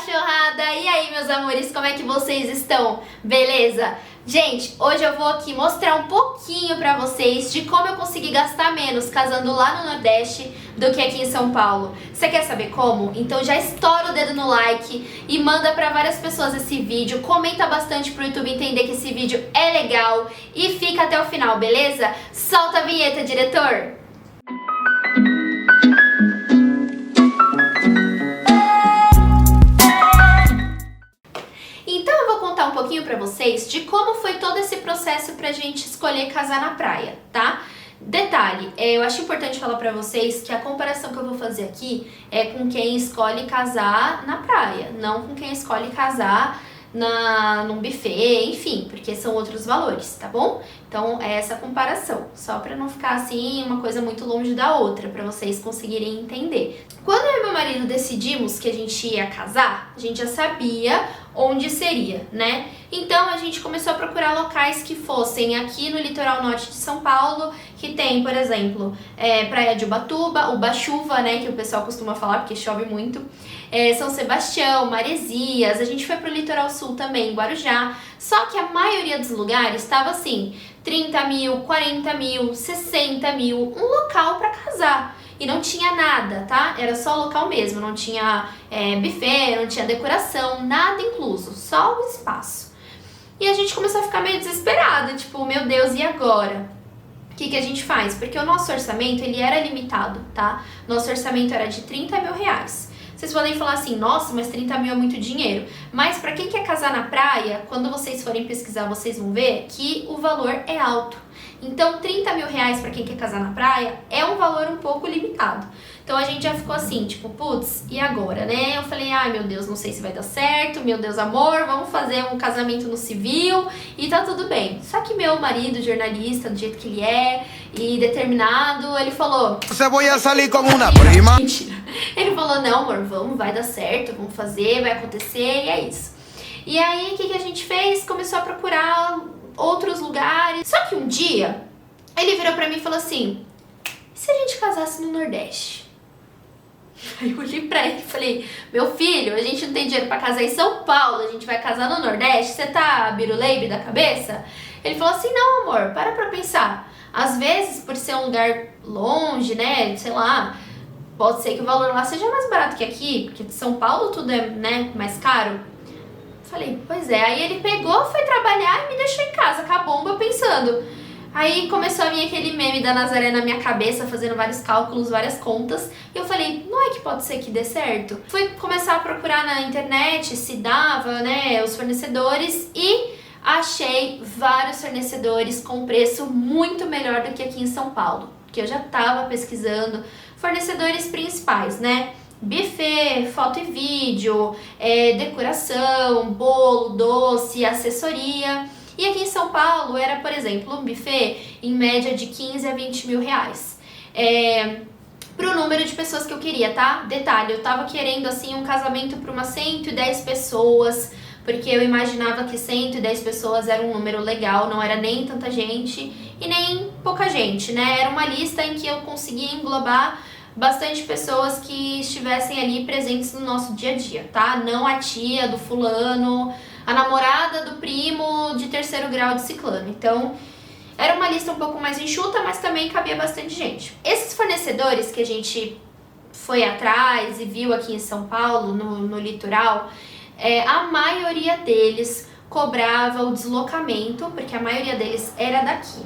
cachorrada! E aí, meus amores, como é que vocês estão? Beleza? Gente, hoje eu vou aqui mostrar um pouquinho pra vocês de como eu consegui gastar menos casando lá no Nordeste do que aqui em São Paulo. Você quer saber como? Então já estoura o dedo no like e manda pra várias pessoas esse vídeo. Comenta bastante pro YouTube entender que esse vídeo é legal e fica até o final, beleza? Solta a vinheta, diretor! Um pouquinho pra vocês de como foi todo esse processo pra gente escolher casar na praia, tá? Detalhe, eu acho importante falar pra vocês que a comparação que eu vou fazer aqui é com quem escolhe casar na praia, não com quem escolhe casar num buffet, enfim, porque são outros valores, tá bom? Então é essa comparação, só pra não ficar assim uma coisa muito longe da outra, pra vocês conseguirem entender. Quando eu e meu marido decidimos que a gente ia casar, a gente já sabia onde seria, né? Então a gente começou a procurar locais que fossem aqui no litoral norte de São Paulo, que tem, por exemplo, Praia de Ubatuba, Ubachuva, né, que o pessoal costuma falar porque chove muito, São Sebastião, Maresias, a gente foi pro litoral sul também, Guarujá, só que a maioria dos lugares estava assim, 30 mil, 40 mil, 60 mil, um local para casar. E não tinha nada, tá? Era só o local mesmo, não tinha buffet, não tinha decoração, nada incluso, só o espaço. E a gente começou a ficar meio desesperada, tipo, meu Deus, e agora? O que a gente faz? Porque o nosso orçamento, ele era limitado, tá? Nosso orçamento era de 30 mil reais. Vocês podem falar assim, nossa, mas 30 mil é muito dinheiro. Mas pra quem quer casar na praia, quando vocês forem pesquisar, vocês vão ver que o valor é alto. Então, 30 mil reais pra quem quer casar na praia é um valor um pouco limitado. Então, a gente já ficou assim, tipo, putz, e agora, né? Eu falei, ai, meu Deus, não sei se vai dar certo, meu Deus, amor, vamos fazer um casamento no civil e tá tudo bem. Só que meu marido, jornalista, do jeito que ele é e determinado, ele falou... Você vai sair como uma prima? Mentira. Ele falou, não, amor, vamos, vai dar certo, vamos fazer, vai acontecer e é isso. E aí, o que a gente fez? Começou a procurar outros lugares. Só que um dia, ele virou pra mim e falou assim, e se a gente casasse no Nordeste? Aí eu olhei pra ele e falei, meu filho, a gente não tem dinheiro pra casar em São Paulo, a gente vai casar no Nordeste, você tá biruleibe da cabeça? Ele falou assim, não, amor, para pra pensar. Às vezes, por ser um lugar longe, né, sei lá, pode ser que o valor lá seja mais barato que aqui, porque de São Paulo tudo é, né, mais caro. Falei, pois é. Aí ele pegou, foi trabalhar e me deixou em casa com a bomba pensando. Aí começou a vir aquele meme da Nazaré na minha cabeça, fazendo vários cálculos, várias contas. E eu falei, não é que pode ser que dê certo? Fui começar a procurar na internet se dava, né, os fornecedores e achei vários fornecedores com preço muito melhor do que aqui em São Paulo. Porque eu já tava pesquisando fornecedores principais, né? Buffet, foto e vídeo, decoração, bolo, doce, assessoria. E aqui em São Paulo era, por exemplo, um buffet em média de 15 a 20 mil reais. Pro número de pessoas que eu queria, tá? Detalhe, eu tava querendo assim um casamento para umas 110 pessoas, porque eu imaginava que 110 pessoas era um número legal, não era nem tanta gente e nem pouca gente, né? Era uma lista em que eu conseguia englobar bastante pessoas que estivessem ali presentes no nosso dia a dia, tá? Não a tia do fulano, a namorada do primo de terceiro grau de ciclano. Então, era uma lista um pouco mais enxuta, mas também cabia bastante gente. Esses fornecedores que a gente foi atrás e viu aqui em São Paulo, no litoral, a maioria deles cobrava o deslocamento, porque a maioria deles era daqui.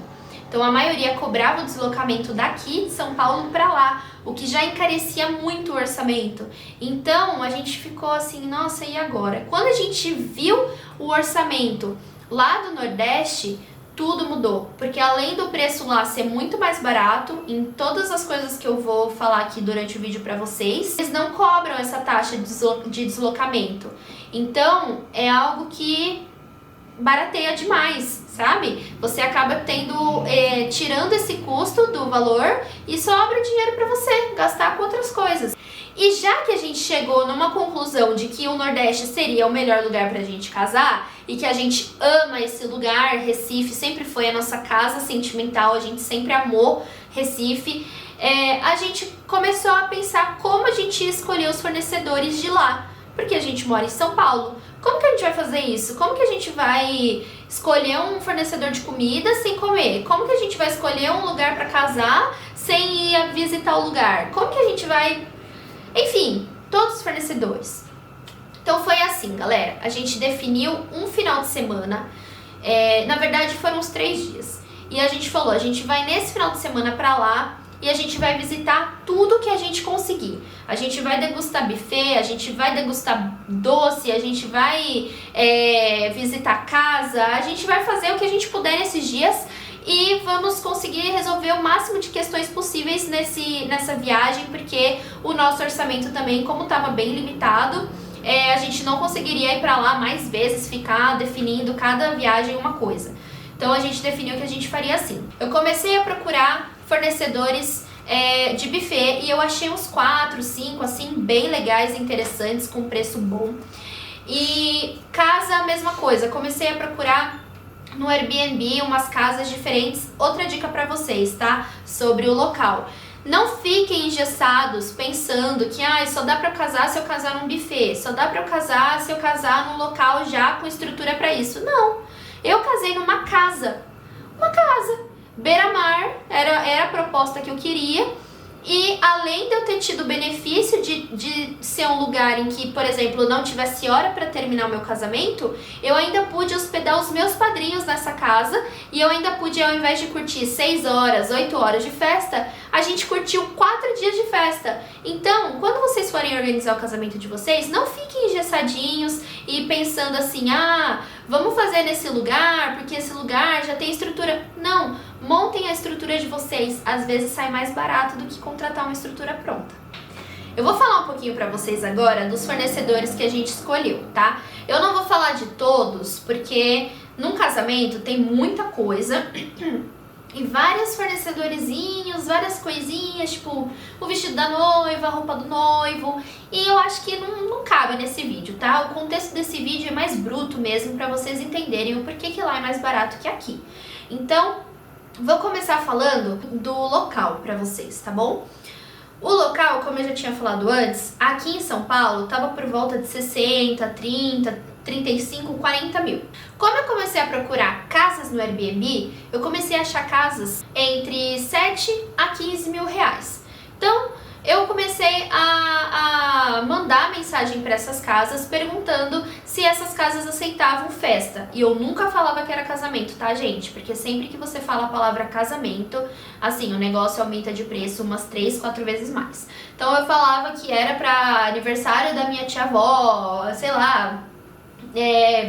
Então a maioria cobrava o deslocamento daqui de São Paulo para lá, o que já encarecia muito o orçamento. Então a gente ficou assim, nossa, e agora? Quando a gente viu o orçamento lá do Nordeste, tudo mudou. Porque além do preço lá ser muito mais barato, em todas as coisas que eu vou falar aqui durante o vídeo para vocês, eles não cobram essa taxa de deslocamento. Então é algo que barateia demais, sabe? Você acaba tirando esse custo do valor e sobra dinheiro para você gastar com outras coisas. E já que a gente chegou numa conclusão de que o Nordeste seria o melhor lugar pra gente casar e que a gente ama esse lugar, Recife sempre foi a nossa casa sentimental, a gente sempre amou Recife, a gente começou a pensar como a gente ia escolher os fornecedores de lá. Porque a gente mora em São Paulo. Como que a gente vai fazer isso? Como que a gente vai escolher um fornecedor de comida sem comer? Como que a gente vai escolher um lugar para casar sem ir visitar o lugar? Como que a gente vai... Enfim, todos os fornecedores. Então foi assim, galera. A gente definiu um final de semana. Na verdade, foram uns 3 dias. E a gente falou, a gente vai nesse final de semana pra lá e a gente vai visitar tudo que a gente conseguir. A gente vai degustar buffet, a gente vai degustar doce, a gente vai visitar casa, a gente vai fazer o que a gente puder nesses dias e vamos conseguir resolver o máximo de questões possíveis nessa viagem, porque o nosso orçamento também, como estava bem limitado, a gente não conseguiria ir pra lá mais vezes, ficar definindo cada viagem uma coisa. Então a gente definiu que a gente faria assim. Eu comecei a procurar fornecedores de buffet e eu achei uns 4, 5, assim, bem legais, interessantes, com preço bom. E casa, a mesma coisa. Comecei a procurar no Airbnb umas casas diferentes. Outra dica pra vocês, tá? Sobre o local. Não fiquem engessados pensando que só dá pra eu casar se eu casar num buffet, só dá pra eu casar se eu casar num local já com estrutura pra isso. Não! Eu casei numa casa. Uma casa. Beira-mar, era a proposta que eu queria. E além de eu ter tido o benefício de ser um lugar em que, por exemplo, não tivesse hora para terminar o meu casamento, eu ainda pude hospedar os meus padrinhos nessa casa e eu ainda pude, ao invés de curtir 6 horas, 8 horas de festa, a gente curtiu 4 dias de festa. Então, quando vocês forem organizar o casamento de vocês, não fiquem engessadinhos e pensando assim, vamos fazer nesse lugar, porque esse lugar já tem estrutura. Não, montem a estrutura de vocês. Às vezes sai mais barato do que contratar uma estrutura pronta. Eu vou falar um pouquinho pra vocês agora dos fornecedores que a gente escolheu, tá? Eu não vou falar de todos, porque num casamento tem muita coisa e vários fornecedorezinhos, várias coisinhas, tipo o vestido da noiva, a roupa do noivo, e eu acho que não cabe nesse vídeo, tá? O contexto desse vídeo é mais bruto mesmo, pra vocês entenderem o porquê que lá é mais barato que aqui. Então, vou começar falando do local pra vocês, tá bom? O local, como eu já tinha falado antes, aqui em São Paulo tava por volta de 60, 30, 35, 40 mil. Como eu comecei a procurar casas no Airbnb, eu comecei a achar casas entre 7 a 15 mil reais. Então, eu comecei a mandar mensagem para essas casas perguntando se essas casas aceitavam festa. E eu nunca falava que era casamento, tá, gente? Porque sempre que você fala a palavra casamento, assim, o negócio aumenta de preço umas 3, 4 vezes mais. Então eu falava que era para aniversário da minha tia-avó, sei lá,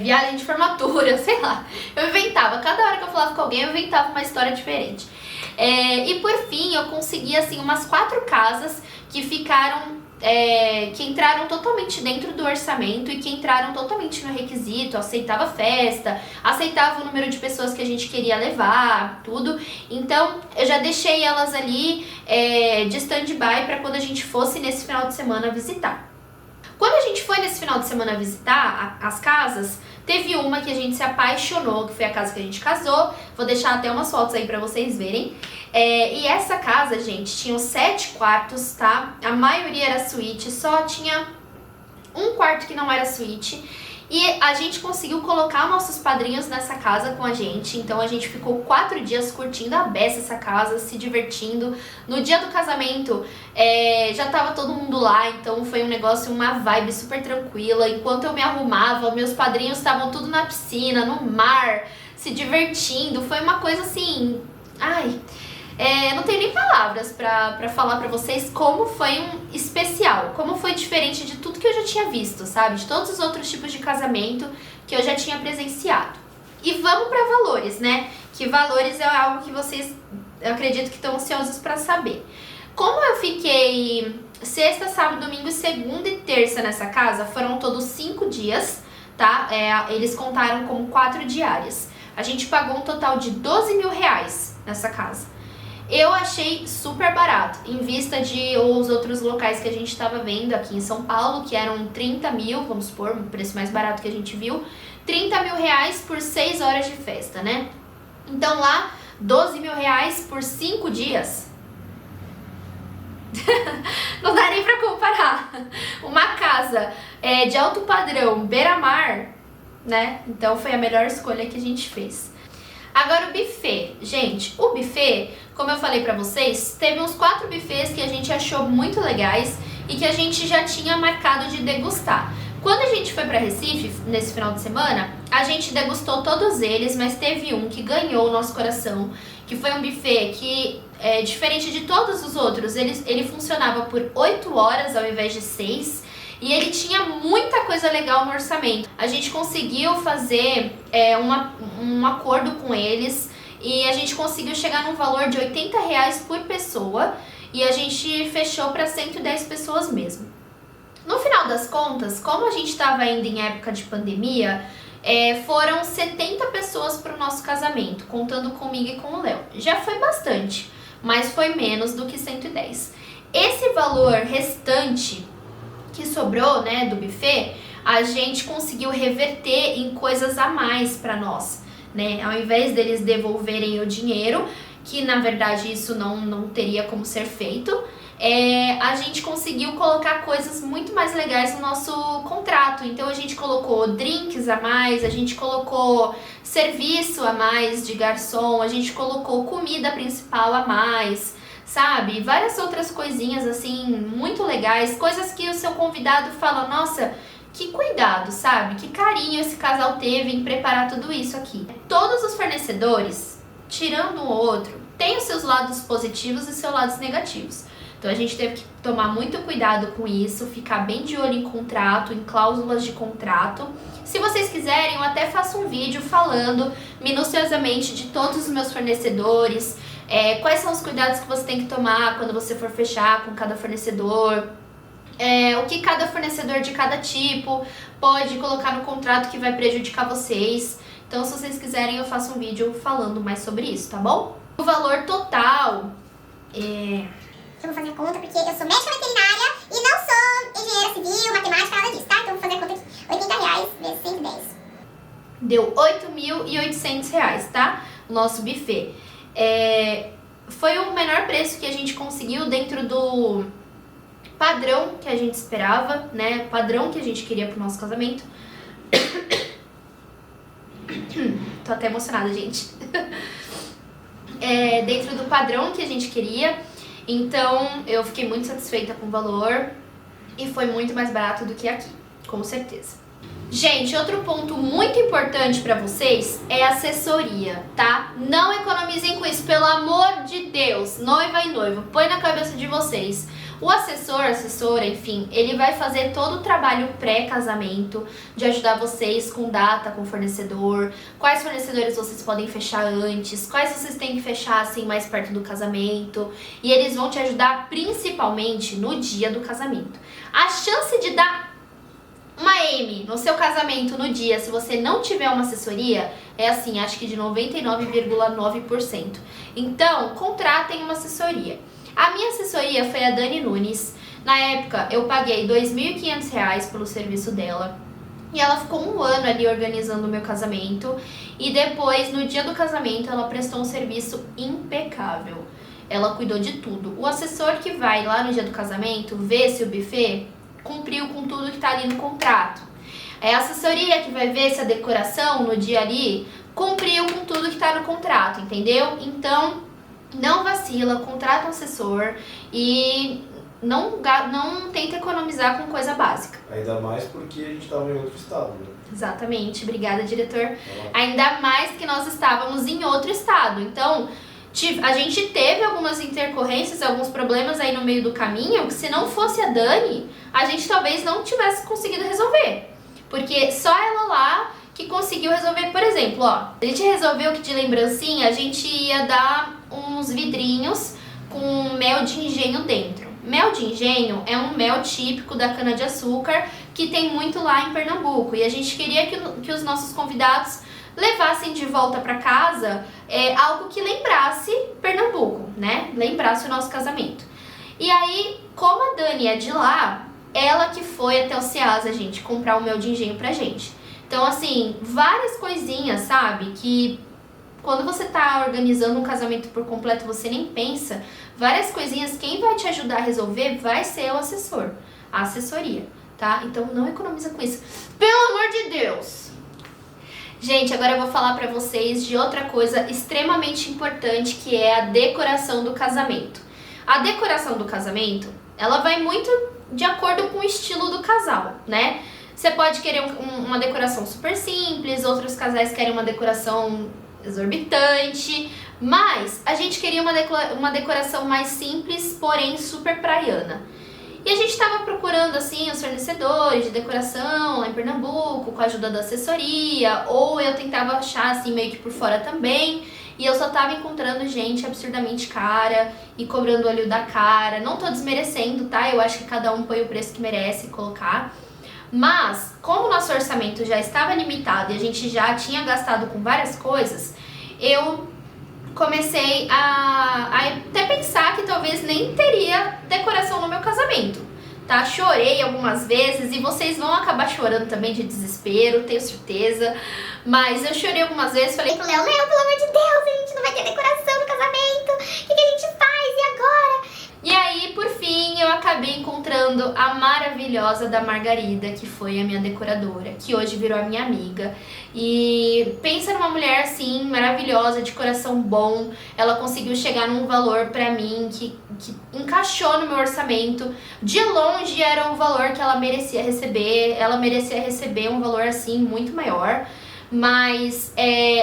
viagem de formatura, sei lá. Eu inventava, cada hora que eu falava com alguém, eu inventava uma história diferente. E por fim, eu consegui, assim, umas 4 casas que ficaram, que entraram totalmente dentro do orçamento e que entraram totalmente no requisito, aceitava festa, aceitava o número de pessoas que a gente queria levar, tudo. Então, eu já deixei elas ali de stand-by para quando a gente fosse nesse final de semana visitar. Quando a gente foi nesse final de semana visitar as casas, teve uma que a gente se apaixonou, que foi a casa que a gente casou. Vou deixar até umas fotos aí pra vocês verem. E essa casa, gente, tinha 7 quartos, tá? A maioria era suíte, só tinha um quarto que não era suíte. E a gente conseguiu colocar nossos padrinhos nessa casa com a gente. Então a gente ficou 4 dias curtindo a beça essa casa, se divertindo. No dia do casamento já tava todo mundo lá, então foi um negócio, uma vibe super tranquila. Enquanto eu me arrumava, meus padrinhos estavam tudo na piscina, no mar, se divertindo. Foi uma coisa assim... não tenho nem palavras pra falar pra vocês como foi um especial, como foi diferente de tudo que eu já tinha visto, sabe? De todos os outros tipos de casamento que eu já tinha presenciado. E vamos pra valores, né? Que valores é algo que vocês, eu acredito que estão ansiosos pra saber. Como eu fiquei sexta, sábado, domingo, segunda e terça nessa casa, foram todos 5 dias, tá? Eles contaram como 4 diárias. A gente pagou um total de 12 mil reais nessa casa. Eu achei super barato, em vista de os outros locais que a gente estava vendo aqui em São Paulo, que eram 30 mil, vamos supor, o preço mais barato que a gente viu, 30 mil reais por 6 horas de festa, né? Então lá, 12 mil reais por 5 dias. Não dá nem pra comparar. Uma casa de alto padrão, beira-mar, né? Então foi a melhor escolha que a gente fez. Agora o buffet. Gente, o buffet, como eu falei pra vocês, teve uns 4 buffets que a gente achou muito legais e que a gente já tinha marcado de degustar. Quando a gente foi pra Recife, nesse final de semana, a gente degustou todos eles, mas teve um que ganhou o nosso coração, que foi um buffet que, diferente de todos os outros, ele funcionava por 8 horas ao invés de 6, e ele tinha muita coisa legal no orçamento. A gente conseguiu fazer um acordo com eles, e a gente conseguiu chegar num valor de R$80 por pessoa, e a gente fechou para 110 pessoas mesmo. No final das contas, como a gente estava ainda em época de pandemia, foram 70 pessoas para o nosso casamento, contando comigo e com o Léo. Já foi bastante, mas foi menos do que 110. Esse valor restante que sobrou, né, do buffet, a gente conseguiu reverter em coisas a mais para nós, né? Ao invés deles devolverem o dinheiro, que na verdade isso não teria como ser feito, a gente conseguiu colocar coisas muito mais legais no nosso contrato. Então a gente colocou drinks a mais, a gente colocou serviço a mais de garçom, a gente colocou comida principal a mais, sabe? Várias outras coisinhas assim, muito legais, coisas que o seu convidado fala, nossa, que cuidado, sabe? Que carinho esse casal teve em preparar tudo isso aqui. Todos os fornecedores, tirando um ou outro, têm os seus lados positivos e seus lados negativos. Então a gente teve que tomar muito cuidado com isso, ficar bem de olho em contrato, em cláusulas de contrato. Se vocês quiserem, eu até faço um vídeo falando minuciosamente de todos os meus fornecedores, quais são os cuidados que você tem que tomar quando você for fechar com cada fornecedor, o que cada fornecedor de cada tipo pode colocar no contrato que vai prejudicar vocês. Então, se vocês quiserem, eu faço um vídeo falando mais sobre isso, tá bom? O valor total Eu vou fazer a conta porque eu sou médica veterinária e não sou engenheira civil, matemática, nada disso, tá? Então eu vou fazer a conta aqui. R$80 vezes 110. Deu R$8.800, tá? O nosso buffet. Foi o menor preço que a gente conseguiu dentro do padrão que a gente esperava, né? Padrão que a gente queria pro nosso casamento. Tô até emocionada, gente. Dentro do padrão que a gente queria. Então, eu fiquei muito satisfeita com o valor e foi muito mais barato do que aqui, com certeza. Gente, outro ponto muito importante pra vocês é assessoria, tá? Não economizem com isso, pelo amor de Deus, noiva e noivo, põe na cabeça de vocês. O assessor, assessora, enfim, ele vai fazer todo o trabalho pré-casamento, de ajudar vocês com data, com fornecedor, quais fornecedores vocês podem fechar antes, quais vocês têm que fechar assim mais perto do casamento, e eles vão te ajudar principalmente no dia do casamento. A chance de dar uma M no seu casamento no dia, se você não tiver uma assessoria, é assim, acho que de 99,9%. Então, contratem uma assessoria. A minha assessoria foi a Dani Nunes. Na época, eu paguei R$2.500 pelo serviço dela. E ela ficou 1 ano ali organizando o meu casamento. E depois, no dia do casamento, ela prestou um serviço impecável. Ela cuidou de tudo. O assessor que vai lá no dia do casamento ver se o buffet cumpriu com tudo que tá ali no contrato. É a assessoria que vai ver se a decoração no dia ali cumpriu com tudo que tá no contrato, entendeu? Então, não vacila, contrata um assessor e não tenta economizar com coisa básica. Ainda mais porque a gente estava em outro estado, né? Exatamente, obrigada, diretor. Ainda mais que nós estávamos em outro estado. Então, a gente teve algumas intercorrências, alguns problemas aí no meio do caminho, que se não fosse a Dani, a gente talvez não tivesse conseguido resolver. Porque só ela lá que conseguiu resolver, por exemplo, ó, a gente resolveu que de lembrancinha a gente ia dar uns vidrinhos com mel de engenho dentro. Mel de engenho é um mel típico da cana-de-açúcar que tem muito lá em Pernambuco. E a gente queria que os nossos convidados levassem de volta para casa algo que lembrasse Pernambuco, né? Lembrasse o nosso casamento. E aí, como a Dani é de lá, ela que foi até o Ceasa, gente, comprar o mel de engenho pra gente. Então, assim, várias coisinhas, sabe? Que quando você tá organizando um casamento por completo, você nem pensa, várias coisinhas, quem vai te ajudar a resolver vai ser o assessor, a assessoria, tá? Então não economiza com isso, pelo amor de Deus! Gente, agora eu vou falar pra vocês de outra coisa extremamente importante, que é a decoração do casamento. A decoração do casamento, ela vai muito de acordo com o estilo do casal, né? Você pode querer uma decoração super simples, outros casais querem uma decoração exorbitante, mas a gente queria uma decoração mais simples, porém super praiana. E a gente estava procurando assim os fornecedores de decoração lá em Pernambuco, com a ajuda da assessoria, ou eu tentava achar assim meio que por fora também, e eu só tava encontrando gente absurdamente cara e cobrando o olho da cara. Não tô desmerecendo, tá? Eu acho que cada um põe o preço que merece colocar. Mas, como o nosso orçamento já estava limitado e a gente já tinha gastado com várias coisas, eu comecei a até pensar que talvez nem teria decoração no meu casamento, tá? Chorei algumas vezes e vocês vão acabar chorando também de desespero, tenho certeza. Mas eu chorei algumas vezes, falei pro Léo, pelo amor de Deus, a gente não vai ter decoração no casamento, o que a gente faz, e agora? E aí, por fim, eu acabei encontrando a maravilhosa da Margarida, que foi a minha decoradora, que hoje virou a minha amiga. E pensa numa mulher, assim, maravilhosa, de coração bom. Ela conseguiu chegar num valor pra mim que encaixou no meu orçamento. De longe era o valor que ela merecia receber. Ela merecia receber um valor, assim, muito maior. Mas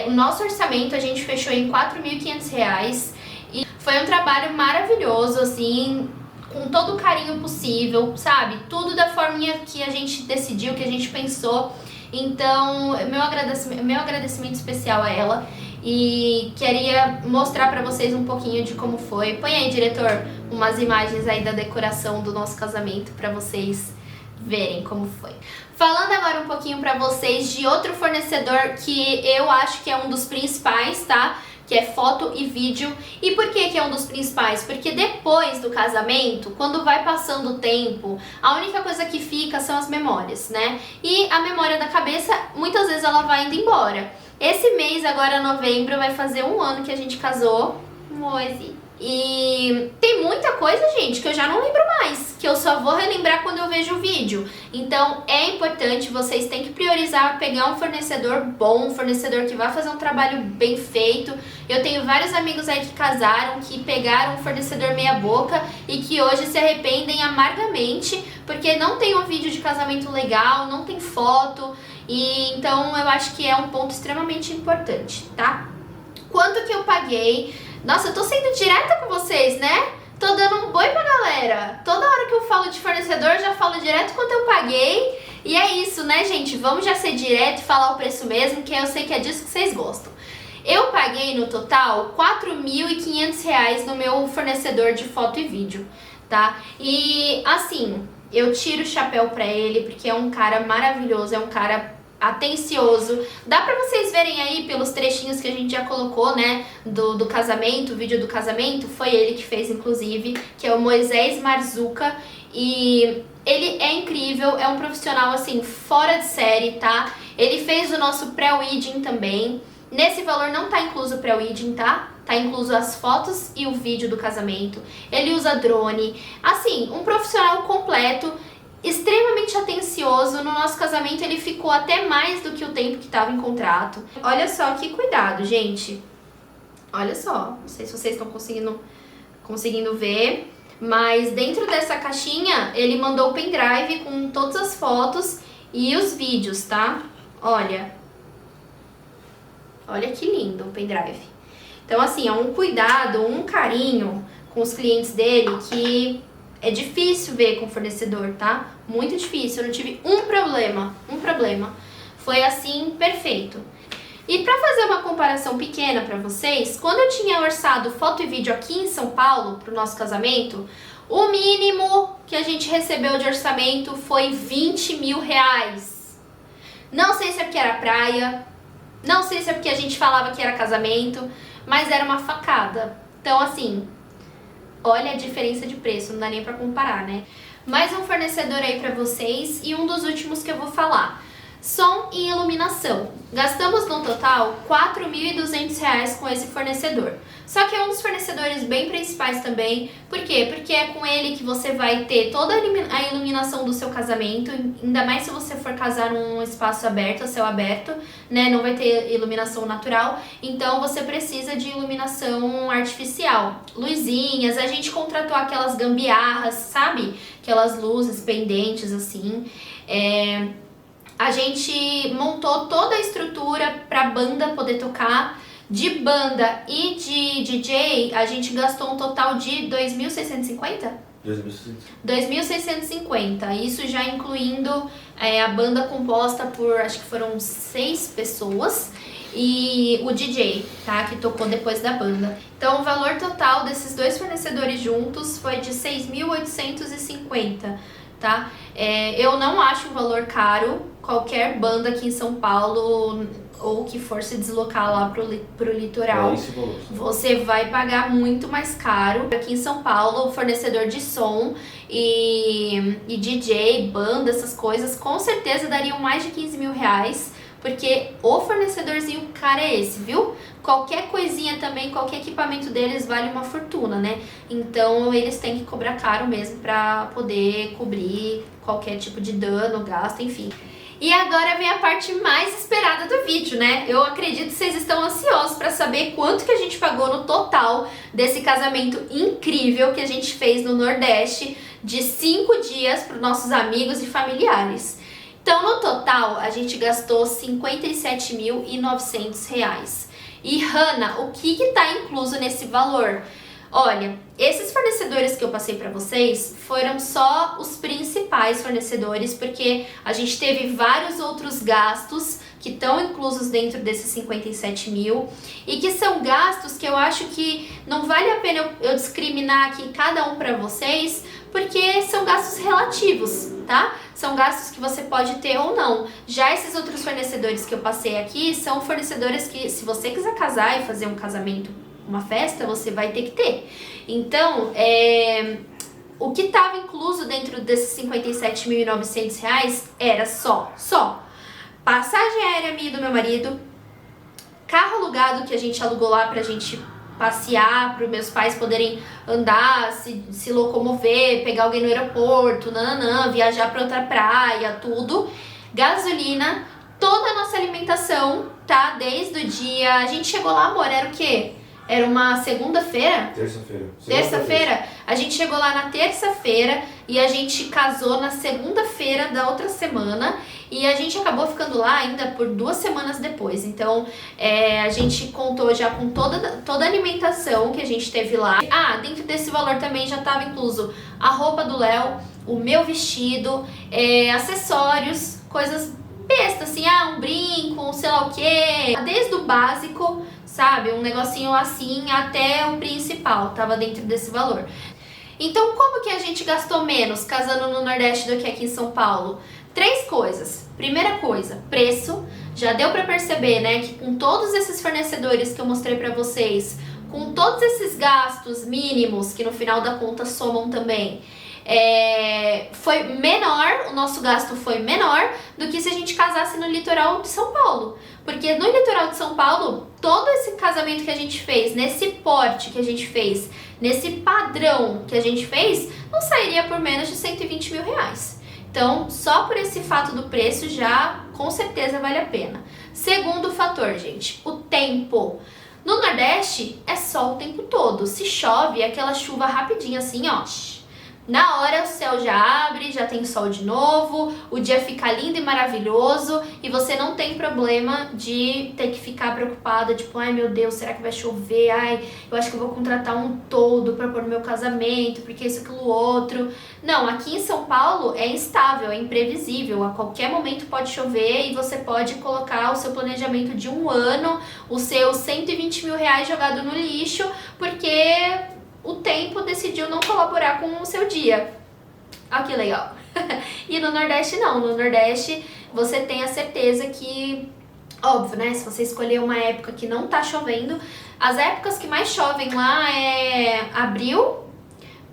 o nosso orçamento a gente fechou em R$4.500. E foi um trabalho maravilhoso, assim, com todo o carinho possível, sabe? Tudo da forminha que a gente decidiu, que a gente pensou. Então, meu agradecimento especial a ela. E queria mostrar pra vocês um pouquinho de como foi. Põe aí, diretor, umas imagens aí da decoração do nosso casamento pra vocês verem como foi. Falando agora um pouquinho pra vocês de outro fornecedor que eu acho que é um dos principais, tá? Que é foto e vídeo. E por que é um dos principais? Porque depois do casamento, quando vai passando o tempo, a única coisa que fica são as memórias, né? E a memória da cabeça, muitas vezes ela vai indo embora. Esse mês, agora novembro, vai fazer 1 ano que a gente casou. Moise. E tem muita coisa, gente, que eu já não lembro mais, que eu só vou relembrar quando eu vejo o vídeo. Então é importante, vocês têm que priorizar pegar um fornecedor bom, um fornecedor que vai fazer um trabalho bem feito. Eu tenho vários amigos aí que casaram, que pegaram um fornecedor meia boca e que hoje se arrependem amargamente, porque não tem um vídeo de casamento legal, não tem foto. E então eu acho que é um ponto extremamente importante, tá? Quanto que eu paguei? Nossa, eu tô sendo direta com vocês, né? Tô dando um boi pra galera. Toda hora que eu falo de fornecedor, já falo direto quanto eu paguei. E é isso, né, gente? Vamos já ser direto e falar o preço mesmo, que eu sei que é disso que vocês gostam. Eu paguei no total R$4.500 no meu fornecedor de foto e vídeo, tá? E assim, eu tiro o chapéu pra ele, porque é um cara maravilhoso, é um cara atencioso. Dá pra vocês verem aí pelos trechinhos que a gente já colocou, né, do casamento, o vídeo do casamento, foi ele que fez, inclusive, que é o Moisés Marzuca, e ele é incrível, é um profissional, assim, fora de série, tá? Ele fez o nosso pré-wedding também. Nesse valor não tá incluso o pré-wedding, tá? Tá incluso as fotos e o vídeo do casamento. Ele usa drone. Assim, um profissional completo, extremamente atencioso. No nosso casamento ele ficou até mais do que o tempo que estava em contrato. Olha só que cuidado, gente. Olha só, não sei se vocês estão conseguindo ver, mas dentro dessa caixinha ele mandou o pendrive com todas as fotos e os vídeos, tá? Olha que lindo o pendrive. Então assim, é um cuidado, um carinho com os clientes dele que é difícil ver com o fornecedor, tá? Muito difícil, eu não tive um problema. Foi assim, perfeito. E pra fazer uma comparação pequena pra vocês, quando eu tinha orçado foto e vídeo aqui em São Paulo pro nosso casamento, o mínimo que a gente recebeu de orçamento foi R$20.000. Não sei se é porque era praia, não sei se é porque a gente falava que era casamento, mas era uma facada. Então assim, olha a diferença de preço, não dá nem pra comparar, né? Mais um fornecedor aí pra vocês e um dos últimos que eu vou falar. Som e iluminação. Gastamos no total R$ 4.200 com esse fornecedor. Só que é um dos fornecedores bem principais também. Por quê? Porque é com ele que você vai ter toda a iluminação do seu casamento, ainda mais se você for casar num espaço aberto, a céu aberto, né? Não vai ter iluminação natural, então você precisa de iluminação artificial. Luzinhas, a gente contratou aquelas gambiarras, sabe? Aquelas luzes pendentes assim. A gente montou toda a estrutura para a banda poder tocar. De banda e de DJ, a gente gastou um total de 2.650? 2.650. Isso já incluindo a banda composta por, acho que foram 6 pessoas. E o DJ, tá? Que tocou depois da banda. Então o valor total desses 2 fornecedores juntos foi de 6.850, tá? Eu não acho um valor caro. Qualquer banda aqui em São Paulo ou que for se deslocar lá pro litoral, você vai pagar muito mais caro. Aqui em São Paulo, o fornecedor de som e DJ, banda, essas coisas, com certeza dariam mais de 15 mil reais, porque o fornecedorzinho cara é esse, viu? Qualquer coisinha também, qualquer equipamento deles vale uma fortuna, né? Então eles têm que cobrar caro mesmo pra poder cobrir qualquer tipo de dano, gasto, enfim. E agora vem a parte mais esperada do vídeo, né? Eu acredito que vocês estão ansiosos para saber quanto que a gente pagou no total desse casamento incrível que a gente fez no Nordeste de 5 dias para os nossos amigos e familiares. Então, no total, a gente gastou R$ 57.900. E, Hanna, o que está incluso nesse valor? Olha, esses fornecedores que eu passei para vocês foram só os principais fornecedores, porque a gente teve vários outros gastos que estão inclusos dentro desses 57 mil e que são gastos que eu acho que não vale a pena eu discriminar aqui cada um para vocês, porque são gastos relativos, tá? São gastos que você pode ter ou não. Já esses outros fornecedores que eu passei aqui são fornecedores que, se você quiser casar e fazer um casamento, uma festa, você vai ter que ter. Então, o que estava incluso dentro desses R$ 57.900 era só passagem aérea minha e do meu marido, carro alugado que a gente alugou lá pra gente passear, para os meus pais poderem andar, se locomover, pegar alguém no aeroporto, viajar para outra praia, tudo, gasolina, toda a nossa alimentação, tá? Desde o dia... A gente chegou lá, amor, era o quê? Era uma segunda-feira? Terça-feira. A gente chegou lá na terça-feira e a gente casou na segunda-feira da outra semana e a gente acabou ficando lá ainda por 2 semanas depois. Então, a gente contou já com toda a alimentação que a gente teve lá. Dentro desse valor também já estava incluso a roupa do Léo, o meu vestido, acessórios, coisas bestas, assim, um brinco, sei lá o quê. Desde o básico, sabe, um negocinho assim, até o principal, tava dentro desse valor. Então, como que a gente gastou menos casando no Nordeste do que aqui em São Paulo? 3 coisas. Primeira coisa, preço. Já deu pra perceber, né, que com todos esses fornecedores que eu mostrei pra vocês, com todos esses gastos mínimos, que no final da conta somam também, foi menor, o nosso gasto foi menor do que se a gente casasse no litoral de São Paulo. Porque no litoral de São Paulo, todo esse casamento que a gente fez, nesse porte que a gente fez, nesse padrão que a gente fez, não sairia por menos de 120 mil reais. Então, só por esse fato do preço já, com certeza, vale a pena. Segundo fator, gente, o tempo. No Nordeste, é sol o tempo todo. Se chove, é aquela chuva rapidinha assim, ó. Na hora o céu já abre, já tem sol de novo, o dia fica lindo e maravilhoso e você não tem problema de ter que ficar preocupada, tipo, ai meu Deus, será que vai chover? Ai, eu acho que eu vou contratar um toldo para pôr no meu casamento, porque isso, aquilo, outro. Não, aqui em São Paulo é instável, é imprevisível, a qualquer momento pode chover e você pode colocar o seu planejamento de 1 ano, os seus 120 mil reais jogado no lixo, porque o tempo decidiu não colaborar com o seu dia. Olha que legal. E no Nordeste não, no Nordeste você tem a certeza que, óbvio, né, se você escolher uma época que não tá chovendo, as épocas que mais chovem lá é abril,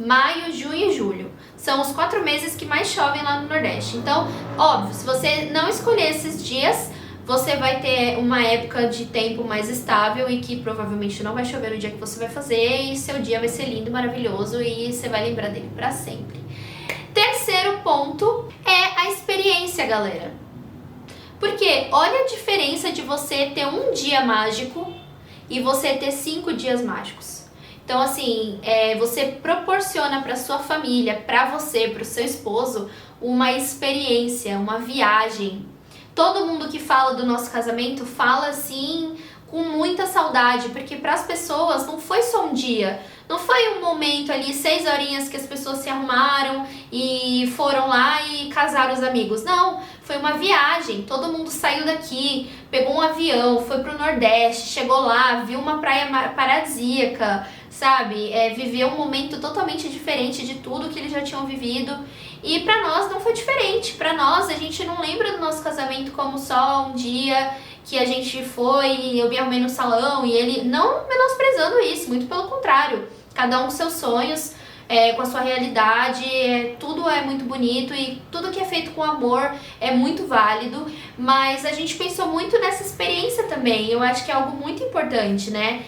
maio, junho e julho. são os 4 meses que mais chovem lá no Nordeste. Então, óbvio, se você não escolher esses dias, você vai ter uma época de tempo mais estável e que provavelmente não vai chover no dia que você vai fazer e seu dia vai ser lindo, maravilhoso e você vai lembrar dele pra sempre. Terceiro ponto é a experiência, galera. Porque olha a diferença de você ter um dia mágico e você ter 5 dias mágicos. Então, assim, você proporciona para sua família, para você, para o seu esposo, uma experiência, uma viagem. Todo mundo que fala do nosso casamento fala assim com muita saudade, porque para as pessoas não foi só um dia, não foi um momento ali, 6 horinhas que as pessoas se arrumaram e foram lá e casaram os amigos. Não, foi uma viagem, todo mundo saiu daqui, pegou um avião, foi pro Nordeste, chegou lá, viu uma praia paradisíaca, sabe? Viveu um momento totalmente diferente de tudo que eles já tinham vivido. E pra nós não foi diferente. Pra nós, a gente não lembra do nosso casamento como só um dia que a gente foi e eu me arrumei no salão e ele... Não menosprezando isso, muito pelo contrário. Cada um com seus sonhos, com a sua realidade, tudo é muito bonito e tudo que é feito com amor é muito válido, mas a gente pensou muito nessa experiência também. Eu acho que é algo muito importante, né?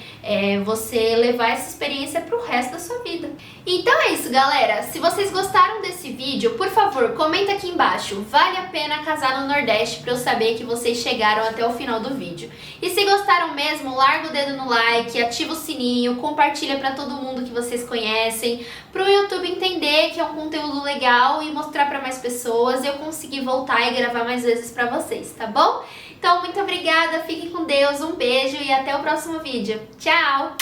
Você levar essa experiência pro resto da sua vida. Então é isso, galera. Se vocês gostaram desse vídeo, por favor, comenta aqui embaixo. Vale a pena casar no Nordeste, pra eu saber que vocês chegaram até o final do vídeo. E se gostaram mesmo, larga o dedo no like, ativa o sininho, compartilha pra todo mundo que vocês conhecem, pro YouTube entender que é um conteúdo legal e mostrar pra mais pessoas e eu conseguir voltar e gravar mais vezes pra vocês, tá bom? Então, muito obrigada, fiquem com Deus, um beijo e até o próximo vídeo. Tchau!